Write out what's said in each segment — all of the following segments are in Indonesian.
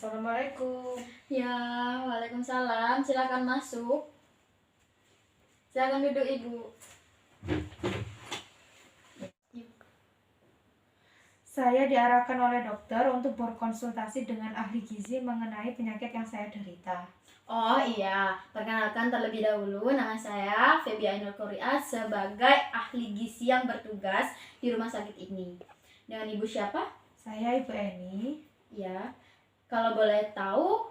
Assalamualaikum. Ya, waalaikumsalam. Silakan masuk. Silakan duduk, Ibu. Saya diarahkan oleh dokter untuk berkonsultasi dengan ahli gizi mengenai penyakit yang saya derita. Oh iya, perkenalkan terlebih dahulu, nama saya Feby Ainul Qoria sebagai ahli gizi yang bertugas di rumah sakit ini. Dengan Ibu siapa? Saya Ibu Eni. Ya, kalau boleh tahu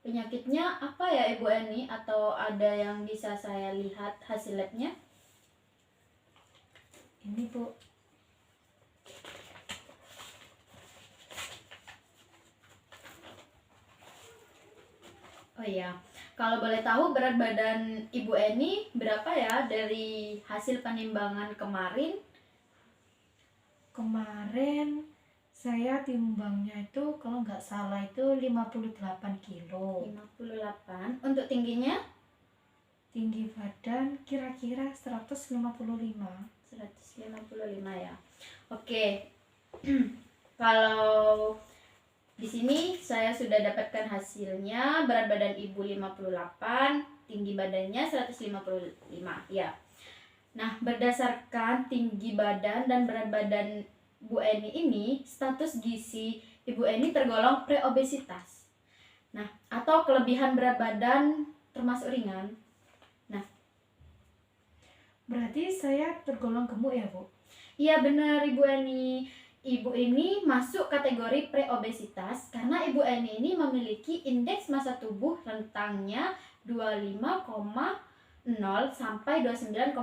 penyakitnya apa ya Ibu Eni, atau ada yang bisa saya lihat hasil labnya? Ini Bu. Oh iya, kalau boleh tahu berat badan Ibu Eni berapa ya dari hasil penimbangan kemarin? Kemarin saya timbangnya itu kalau nggak salah itu 58 kilo. 58. Untuk tingginya? Tinggi badan kira-kira 155. 155 ya. Oke. Kalau di sini saya sudah dapatkan hasilnya. Berat badan Ibu 58, tinggi badannya 155 ya. Nah, berdasarkan tinggi badan dan berat badan Bu Eni ini, status gizi Ibu Eni tergolong preobesitas. Nah, atau kelebihan berat badan termasuk ringan. Berarti saya tergolong gemuk ya Bu? Iya benar Ibu Eni. Ibu ini masuk kategori preobesitas karena Ibu Eni ini memiliki indeks massa tubuh rentangnya 25,0 sampai 29,9.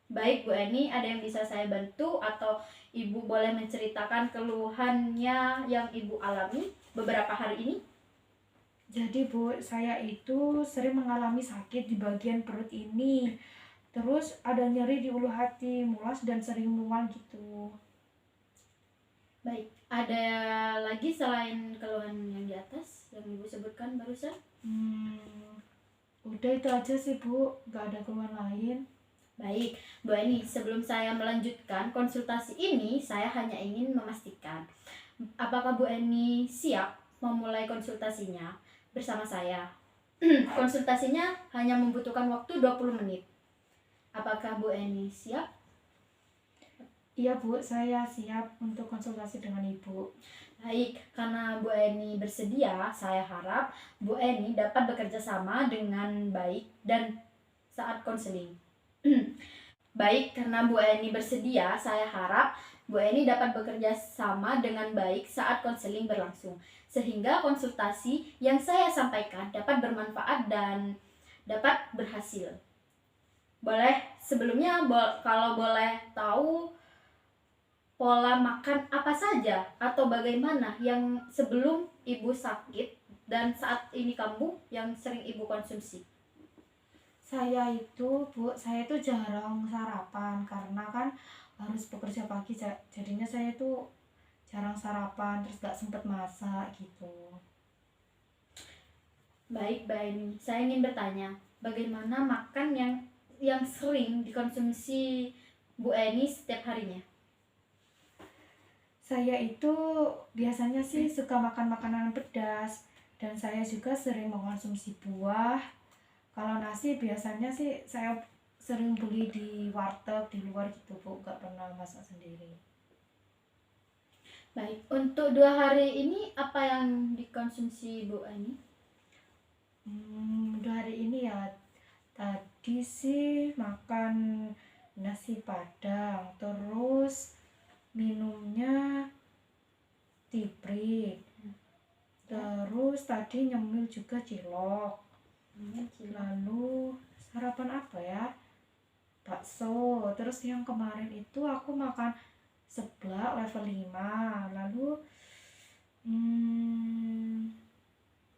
Baik Bu Eni, ada yang bisa saya bantu atau Ibu boleh menceritakan keluhannya yang Ibu alami beberapa hari ini? Jadi Bu, saya itu sering mengalami sakit di bagian perut ini. Terus ada nyeri di ulu hati, mulas dan sering mual gitu. Baik, ada lagi selain keluhan yang di atas yang Ibu sebutkan barusan? Udah itu aja sih Bu, gak ada keluhan lain. Baik, Bu Eni, sebelum saya melanjutkan konsultasi ini, saya hanya ingin memastikan apakah Bu Eni siap memulai konsultasinya bersama saya. Konsultasinya hanya membutuhkan waktu 20 menit. Apakah Bu Eni siap? Iya Bu, saya siap untuk konsultasi dengan Ibu. Baik, karena Bu Eni bersedia, saya harap Bu Eni dapat bekerja sama dengan baik dan saat konseling. Baik, karena Bu Eni bersedia, saya harap Bu Eni dapat bekerja sama dengan baik saat konseling berlangsung, sehingga konsultasi yang saya sampaikan dapat bermanfaat dan dapat berhasil. Boleh sebelumnya kalau boleh tahu pola makan apa saja atau bagaimana yang sebelum Ibu sakit dan saat ini kambuh yang sering Ibu konsumsi? Saya itu jarang sarapan karena kan harus bekerja pagi, jadinya saya itu jarang sarapan, terus gak sempet masak gitu. Baik, Mbak Eni, saya ingin bertanya, bagaimana makan yang sering dikonsumsi Bu Eni setiap harinya? Saya itu biasanya sih suka makan makanan pedas, dan saya juga sering mengkonsumsi buah. Kalau nasi biasanya sih saya sering beli di warteg di luar gitu Bu, gak pernah masak sendiri. Baik, untuk 2 hari ini apa yang dikonsumsi Bu Eni? Udah hari ini ya, tadi sih makan nasi padang, terus minumnya tibrik, terus tadi nyemil juga cilok. Lalu sarapan apa ya, bakso. Terus yang kemarin itu aku makan seblak level 5. Lalu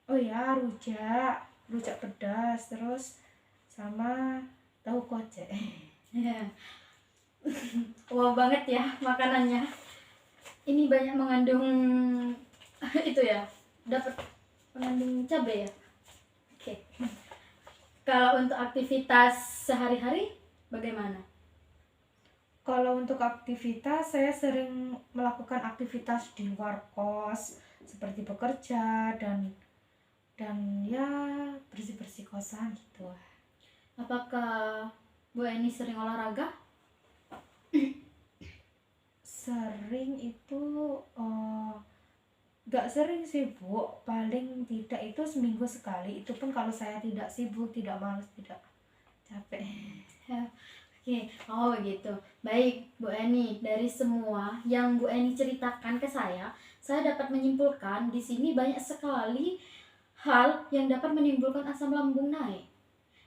oh ya, rujak pedas, terus sama tahu kocek. Wow banget ya makanannya. Ini banyak mengandung itu ya, dapat mengandung cabai ya. Oke. Kalau untuk aktivitas sehari-hari bagaimana? Kalau untuk aktivitas, saya sering melakukan aktivitas di luar kos seperti bekerja dan ya bersih-bersih kosan gitu. Apakah Bu Eni sering olahraga? Sering itu gak sering sih Bu, paling tidak itu seminggu sekali, itu pun kalau saya tidak sibuk, tidak malas, tidak capek. Oke, oh begitu. Baik, Bu Eni, dari semua yang Bu Eni ceritakan ke saya dapat menyimpulkan di sini banyak sekali hal yang dapat menimbulkan asam lambung naik.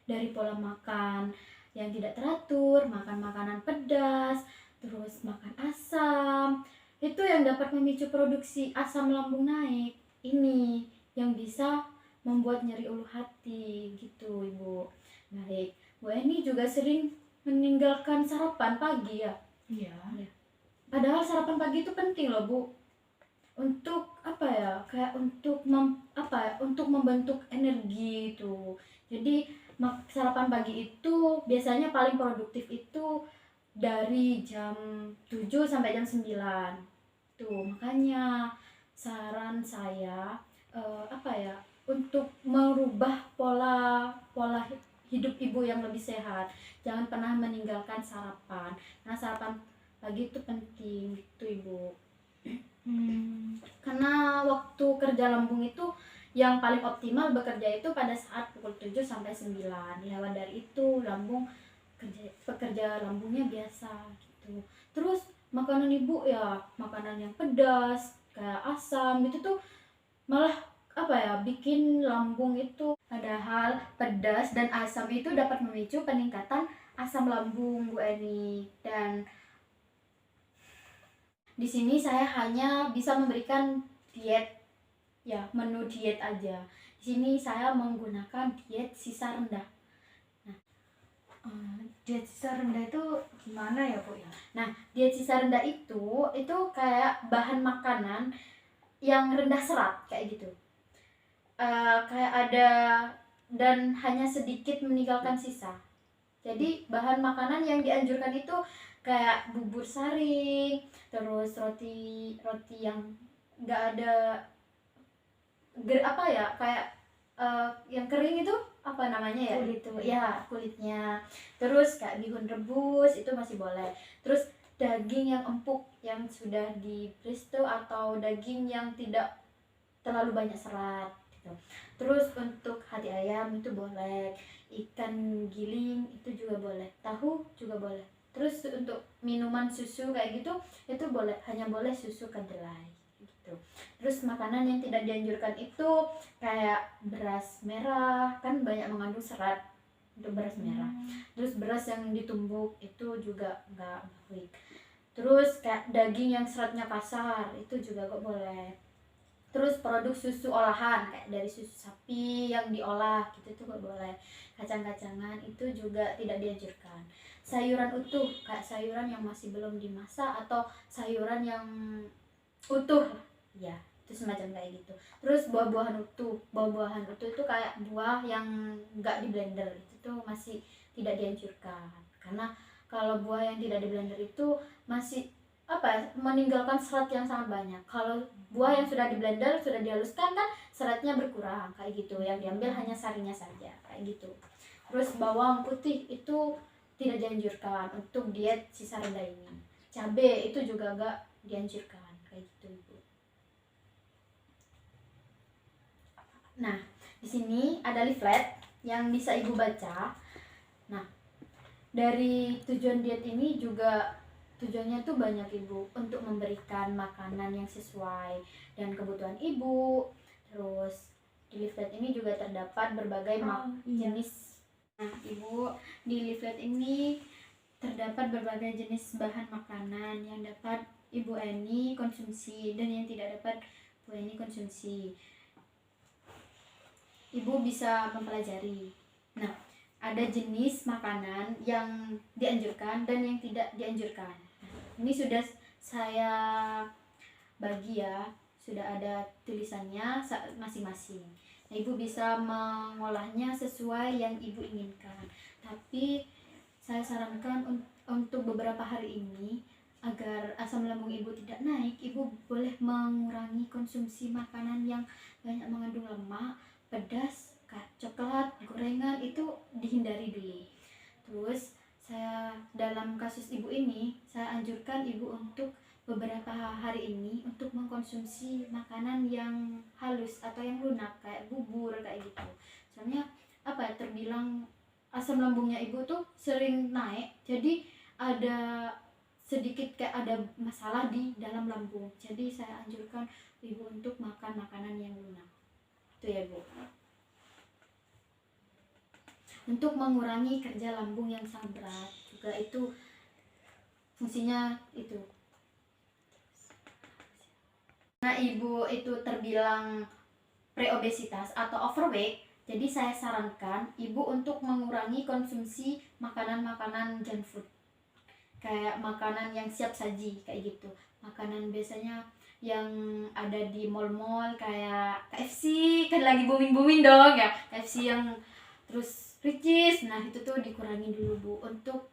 Dari pola makan yang tidak teratur, makan makanan pedas, terus makan asam, itu yang dapat memicu produksi asam lambung naik. Ini yang bisa membuat nyeri ulu hati gitu, Ibu. Baik, Bu Eni juga sering meninggalkan sarapan pagi ya. Iya. Padahal sarapan pagi itu penting loh, Bu. Untuk apa ya? Kayak untuk untuk membentuk energi itu. Jadi sarapan pagi itu biasanya paling produktif itu dari jam 7 sampai jam 9. Tuh, makanya saran saya untuk merubah pola hidup ibu yang lebih sehat. Jangan pernah meninggalkan sarapan. Karena sarapan pagi itu penting gitu, Ibu. Karena waktu kerja lambung itu yang paling optimal bekerja itu pada saat pukul 7 sampai 9. Lewat dari itu lambung pekerja lambungnya biasa gitu. Terus makanan ibu ya makanan yang pedas kayak asam itu tuh malah bikin lambung itu, padahal pedas dan asam itu dapat memicu peningkatan asam lambung, Bu Eni. Dan di sini saya hanya bisa memberikan diet ya, menu diet aja. Di sini saya menggunakan diet sisa rendah. Diet sisa rendah itu gimana ya Bu ya? Nah, diet sisa rendah itu kayak bahan makanan yang rendah serat kayak gitu. Kayak ada dan hanya sedikit meninggalkan sisa. Jadi bahan makanan yang dianjurkan itu kayak bubur saring, terus roti yang nggak ada kayak yang kering itu apa namanya ya, Kulit. itu ya kulitnya. Terus kayak bihun rebus itu masih boleh. Terus daging yang empuk yang sudah di presto atau daging yang tidak terlalu banyak serat gitu. Terus untuk hati ayam itu boleh, ikan giling itu juga boleh, tahu juga boleh. Terus untuk minuman susu kayak gitu itu boleh, hanya boleh susu kedelai gitu. Terus makanan yang tidak dianjurkan itu kayak beras merah, kan banyak mengandung serat untuk beras merah. Terus beras yang ditumbuk itu juga nggak baik. Terus kayak daging yang seratnya kasar itu juga kok boleh. Terus produk susu olahan kayak dari susu sapi yang diolah gitu tuh gak boleh. Kacang-kacangan itu juga tidak dianjurkan. Sayuran utuh kayak sayuran yang masih belum dimasak atau sayuran yang utuh ya, itu semacam kayak gitu. Terus buah-buahan utuh itu kayak buah yang nggak di blender itu tuh masih tidak dianjurkan. Karena kalau buah yang tidak di blender itu masih meninggalkan serat yang sangat banyak. Kalau buah yang sudah di blender, sudah dihaluskan kan seratnya berkurang kayak gitu. Yang diambil hanya sarinya saja kayak gitu. Terus bawang putih itu tidak dianjurkan untuk diet sisa rendah ini. Cabai itu juga gak dianjurkan kayak gitu, Ibu. Nah, di sini ada leaflet yang bisa Ibu baca. Nah, dari tujuan diet ini juga tujuannya tuh banyak, Ibu, untuk memberikan makanan yang sesuai dan kebutuhan Ibu. Terus di leaflet ini juga terdapat berbagai jenis. Nah, Ibu, di leaflet ini terdapat berbagai jenis bahan makanan yang dapat Ibu Eni konsumsi dan yang tidak dapat Bu Eni konsumsi. Ibu bisa mempelajari. Nah, ada jenis makanan yang dianjurkan dan yang tidak dianjurkan. Ini sudah saya bagi ya, sudah ada tulisannya masing-masing. Nah, Ibu bisa mengolahnya sesuai yang Ibu inginkan. Tapi saya sarankan untuk beberapa hari ini agar asam lambung ibu tidak naik, ibu boleh mengurangi konsumsi makanan yang banyak mengandung lemak, pedas, coklat, gorengan, itu dihindari dulu. Terus saya dalam kasus ibu ini, saya anjurkan ibu untuk beberapa hari ini untuk mengkonsumsi makanan yang halus atau yang lunak kayak bubur kayak gitu. Soalnya apa ya, terbilang asam lambungnya ibu tuh sering naik, jadi ada sedikit kayak ada masalah di dalam lambung. Jadi saya anjurkan ibu untuk makan makanan yang lunak. Itu ya Bu. Untuk mengurangi kerja lambung yang sangat berat juga, itu fungsinya itu. Nah, ibu itu terbilang preobesitas atau overweight, jadi saya sarankan ibu untuk mengurangi konsumsi makanan-makanan junk food, kayak makanan yang siap saji kayak gitu. Makanan biasanya yang ada di mall-mall kayak KFC, kan lagi booming-booming dong ya, KFC yang terus Ricis. Nah, itu tuh dikurangi dulu Bu, untuk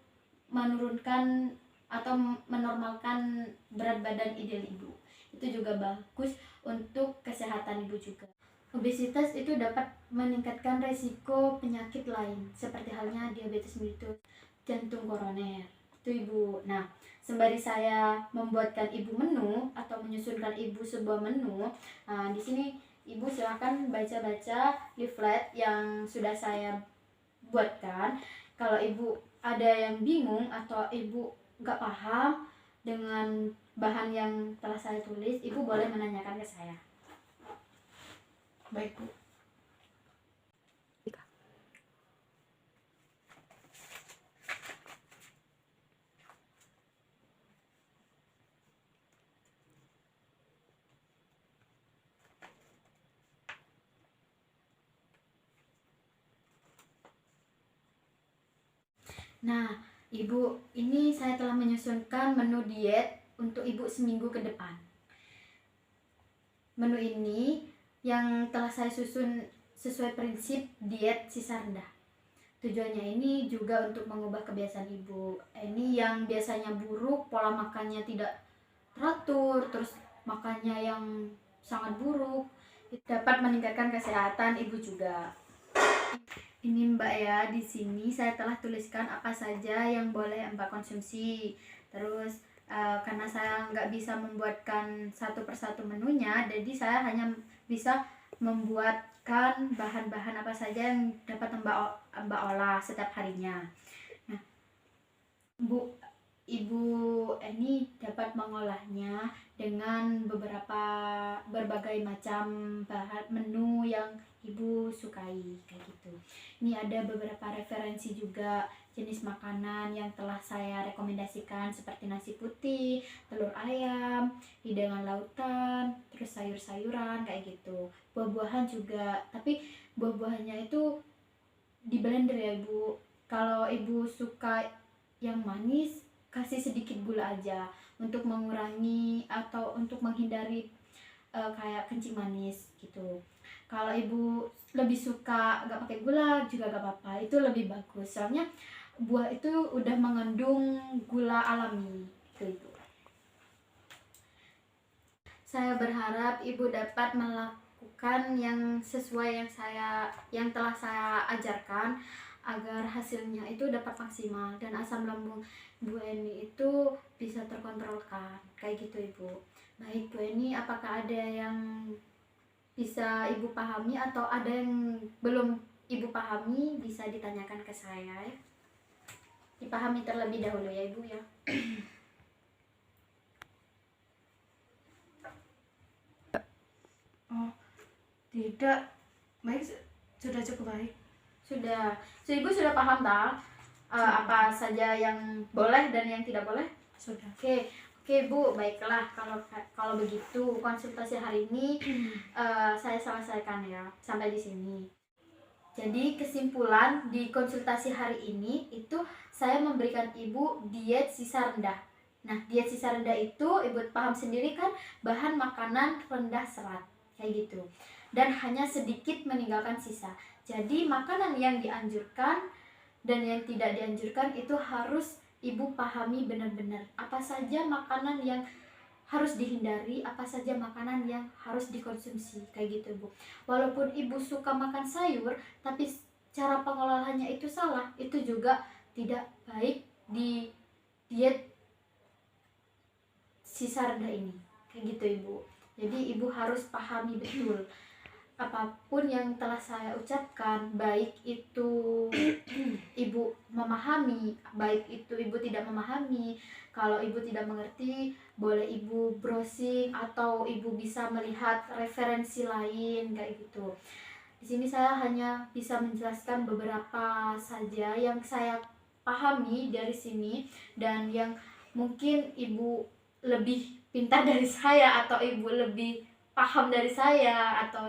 menurunkan atau menormalkan berat badan ideal ibu. Itu juga bagus untuk kesehatan ibu juga. Obesitas itu dapat meningkatkan resiko penyakit lain seperti halnya diabetes mellitus, jantung koroner. Itu ibu. Nah, sembari saya membuatkan ibu menu atau menyusunkan ibu sebuah menu, di sini ibu silakan baca-baca leaflet yang sudah saya buatkan. Kalau ibu ada yang bingung atau ibu nggak paham dengan bahan yang telah saya tulis, ibu boleh menanyakan ke saya. Baik Bu. Nah, ibu, ini saya telah menyusunkan menu diet untuk ibu seminggu ke depan. Menu ini yang telah saya susun sesuai prinsip diet sisa rendah. Tujuannya ini juga untuk mengubah kebiasaan ibu. Ini yang biasanya buruk, pola makannya tidak teratur, terus makannya yang sangat buruk, dapat meningkatkan kesehatan ibu juga. Ini Mbak ya, di sini saya telah tuliskan apa saja yang boleh Mbak konsumsi. Terus karena saya nggak bisa membuatkan satu persatu menunya, jadi saya hanya bisa membuatkan bahan-bahan apa saja yang dapat Mbak olah setiap harinya. Nah, Ibu ini dapat mengolahnya dengan berbagai macam bahan menu yang ibu sukai kayak gitu. Ini ada beberapa referensi juga jenis makanan yang telah saya rekomendasikan seperti nasi putih, telur ayam, hidangan lautan, terus sayur-sayuran kayak gitu. Buah-buahan juga, tapi buah-buahannya itu di blender ya ibu. Kalau ibu suka yang manis, kasih sedikit gula aja untuk mengurangi atau untuk menghindari kayak kencing manis gitu. Kalau ibu lebih suka gak pakai gula juga gak apa-apa, itu lebih bagus. Soalnya buah itu udah mengandung gula alami gitu. Saya berharap ibu dapat melakukan yang sesuai yang telah saya ajarkan agar hasilnya itu dapat maksimal dan asam lambung Bu Eni itu bisa terkontrolkan kayak gitu ibu. Baik Bu Eni, apakah ada yang bisa ibu pahami atau ada yang belum ibu pahami, bisa ditanyakan ke saya ya. Dipahami terlebih dahulu ya ibu ya. Oh, tidak. Baik, sudah cukup baik. Sudah. So, ibu sudah paham tak? Apa saja yang boleh dan yang tidak boleh? Sudah. Oke Bu, baiklah. Kalau begitu konsultasi hari ini saya selesaikan ya sampai di sini. Jadi kesimpulan di konsultasi hari ini itu saya memberikan ibu diet sisa rendah. Nah, diet sisa rendah itu ibu paham sendiri kan, bahan makanan rendah serat kayak gitu. Dan hanya sedikit meninggalkan sisa. Jadi makanan yang dianjurkan dan yang tidak dianjurkan itu harus ibu pahami benar-benar apa saja makanan yang harus dihindari, apa saja makanan yang harus dikonsumsi, kayak gitu Bu. Walaupun ibu suka makan sayur, tapi cara pengolahannya itu salah, itu juga tidak baik di diet sisa rendah ini, kayak gitu Ibu. Jadi ibu harus pahami betul apapun yang telah saya ucapkan, baik itu ibu memahami, baik itu ibu tidak memahami. Kalau ibu tidak mengerti, boleh ibu browsing atau ibu bisa melihat referensi lain, kayak gitu. Di sini saya hanya bisa menjelaskan beberapa saja yang saya pahami dari sini, dan yang mungkin ibu lebih pintar dari saya, atau ibu lebih paham dari saya, atau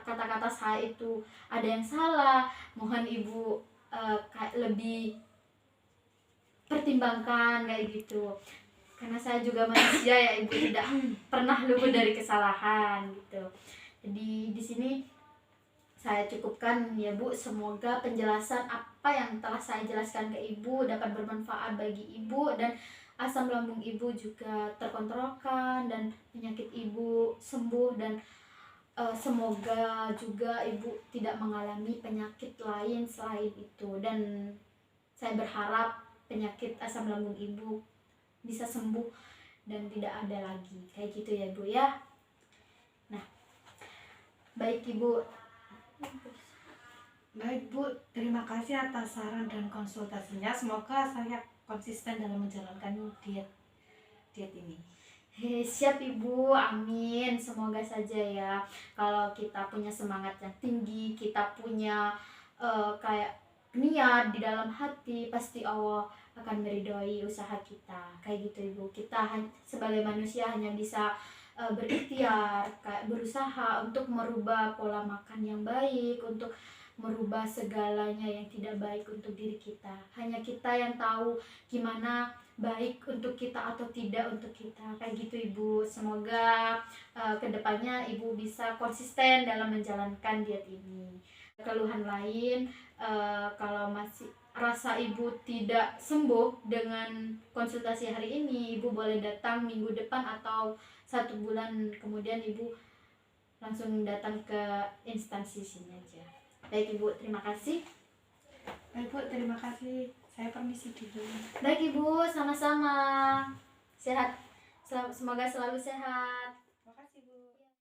kata-kata saya itu ada yang salah, mohon ibu lebih pertimbangkan, kayak gitu. Karena saya juga manusia ya ibu, tidak pernah luput dari kesalahan gitu. Jadi di sini saya cukupkan ya Bu. Semoga penjelasan apa yang telah saya jelaskan ke ibu dapat bermanfaat bagi ibu, dan asam lambung ibu juga terkontrolkan, dan penyakit ibu sembuh, dan semoga juga ibu tidak mengalami penyakit lain selain itu. Dan saya berharap penyakit asam lambung ibu bisa sembuh dan tidak ada lagi, kayak gitu ya Bu ya. Nah, baik Ibu. Baik Bu, terima kasih atas saran dan konsultasinya. Semoga saya konsisten dalam menjalankan diet ini. Siap Ibu, amin. Semoga saja ya. Kalau kita punya semangat yang tinggi, kita punya kayak niat di dalam hati, pasti Allah akan meridhoi usaha kita, kayak gitu Ibu. Kita sebagai manusia hanya bisa berikhtiar, kayak berusaha untuk merubah pola makan yang baik, untuk merubah segalanya yang tidak baik untuk diri kita. Hanya kita yang tahu gimana baik untuk kita atau tidak untuk kita, kayak gitu Ibu. Semoga kedepannya Ibu bisa konsisten dalam menjalankan diet ini. Keluhan lain, kalau masih rasa Ibu tidak sembuh dengan konsultasi hari ini, Ibu boleh datang minggu depan atau 1 bulan kemudian Ibu langsung datang ke instansi sini aja. Baik Ibu, terima kasih. Baik Bu, terima kasih. Saya permisi dulu. Baik Ibu, sama-sama. Sehat. Semoga selalu sehat.